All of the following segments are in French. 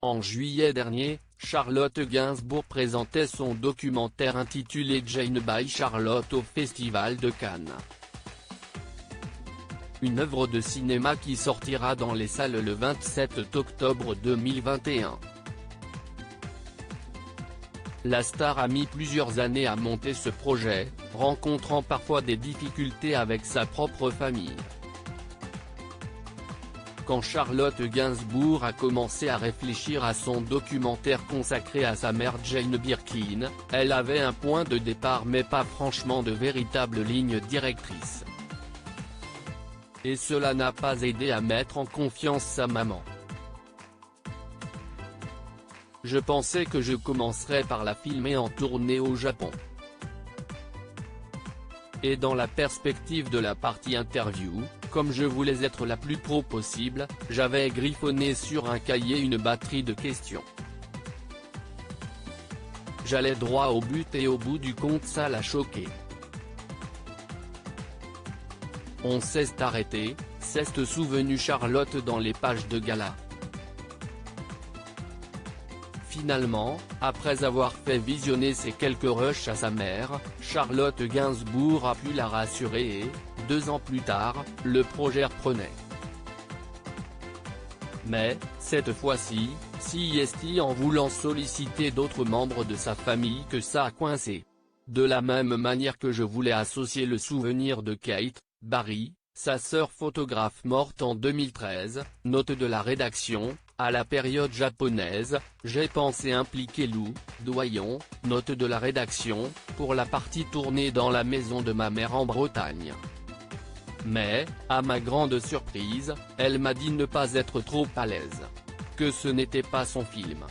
En juillet dernier, Charlotte Gainsbourg présentait son documentaire intitulé Jane by Charlotte au Festival de Cannes. Une œuvre de cinéma qui sortira dans les salles le 27 octobre 2021. La star a mis plusieurs années à monter ce projet, rencontrant parfois des difficultés avec sa propre famille. Quand Charlotte Gainsbourg a commencé à réfléchir à son documentaire consacré à sa mère Jane Birkin, elle avait un point de départ mais pas franchement de véritable ligne directrice. Et cela n'a pas aidé à mettre en confiance sa maman. Je pensais que je commencerais par la filmer en tournée au Japon. Et dans la perspective de la partie interview, comme je voulais être la plus pro possible, j'avais griffonné sur un cahier une batterie de questions. J'allais droit au but et au bout du compte ça l'a choqué. On s'est arrêté, s'est souvenu Charlotte dans les pages de gala. Finalement, après avoir fait visionner ces quelques rushs à sa mère, Charlotte Gainsbourg a pu la rassurer et, 2 ans plus tard, le projet reprenait. Mais, cette fois-ci, est en voulant solliciter d'autres membres de sa famille que ça a coincé. De la même manière que je voulais associer le souvenir de Kate Barry, sa sœur photographe morte en 2013, note de la rédaction, à la période japonaise, j'ai pensé impliquer Lou Doyon, note de la rédaction, pour la partie tournée dans la maison de ma mère en Bretagne. Mais, à ma grande surprise, elle m'a dit ne pas être trop à l'aise. Que ce n'était pas son film.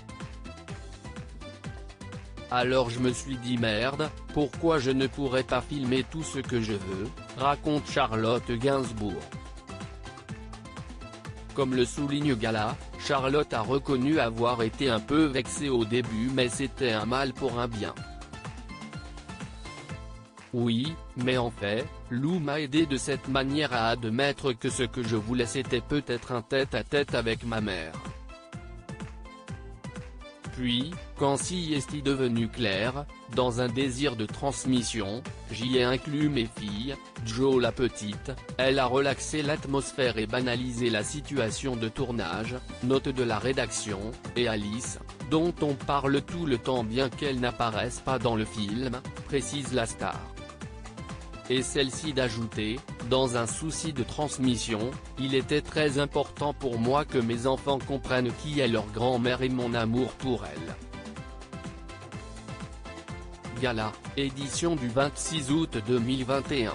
Alors je me suis dit merde, pourquoi je ne pourrais pas filmer tout ce que je veux, raconte Charlotte Gainsbourg. Comme le souligne Gala, Charlotte a reconnu avoir été un peu vexée au début mais c'était un mal pour un bien. Oui, mais en fait, Lou m'a aidé de cette manière à admettre que ce que je voulais c'était peut-être un tête-à-tête avec ma mère. Puis, quand est devenu clair, dans un désir de transmission, j'y ai inclus mes filles, Jo la petite, elle a relaxé l'atmosphère et banalisé la situation de tournage, note de la rédaction, et Alice, dont on parle tout le temps bien qu'elle n'apparaisse pas dans le film, précise la star. Et celle-ci d'ajouter, dans un souci de transmission, il était très important pour moi que mes enfants comprennent qui est leur grand-mère et mon amour pour elle. Gala, édition du 26 août 2021.